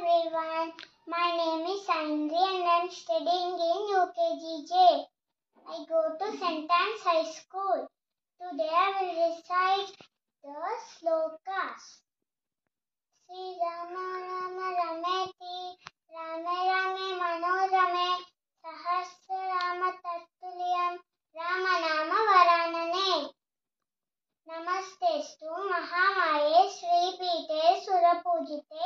everyone. My name is Sandri and I am studying in UKGJ. I go to St. Anne's High School. Today I will recite the slokas. Sri Rama Rama Rameti Rame Rame Manorame Sahasra Rama Tattuliyam Rama Nama Varanane. Namastestu Mahamaye Sri Pite Surapujite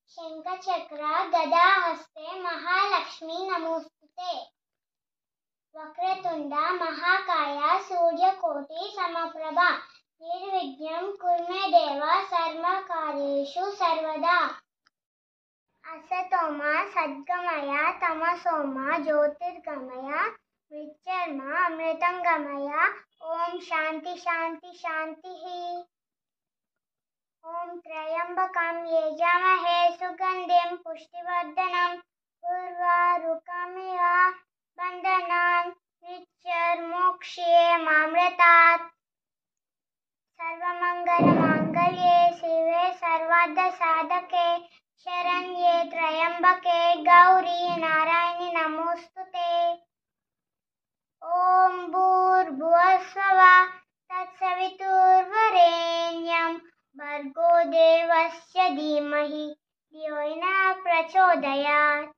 Shankachakra Gadahaste Mahalakshmi Namostute. Vakratunda Mahakaya Suryakoti Samaprabha Nirvignam Kurme Deva Sarvakaryeshu Sarvada. Asatoma Sadgamaya Tamasoma Jyotirgamaya Mrityarma Amritangamaya Om Shanti Shanti Shanti. Om Trayambakam Yejamahe Sugandhim Pushtivardhanam Urvarukamiva Bandhanam Nityar Mokshe Mamratat. Sarvamangala Mangalye Sive Sarvada Sadake Sharanye Trayambake Gauri Narayani Namostute. Om Bhurbhuvasvava Tatsaviturvarenyam Bhargo Devasya Dhimahi Dhiyo na Prachodayat.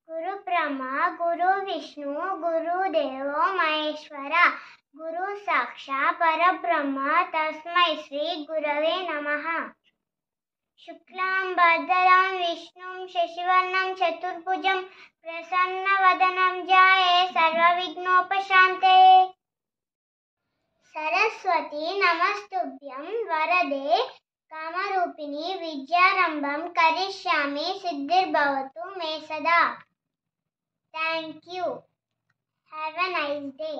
Guru Brahma, Guru Vishnu, Guru Devo Maheshwara, Guru Saksha Parabrahma Tasmai Sri Gurave Namaha. Shuklam Bhadram Vishnum Shashivarnam Chaturbhujam Prasanna Vadanam Jaye Sarva Vignopashante. Saraswati Namastubhyam Varade Kamarupini Vidyarambham Karishyami Siddhir Bhavatu Me Sada. Thank you. Have a nice day.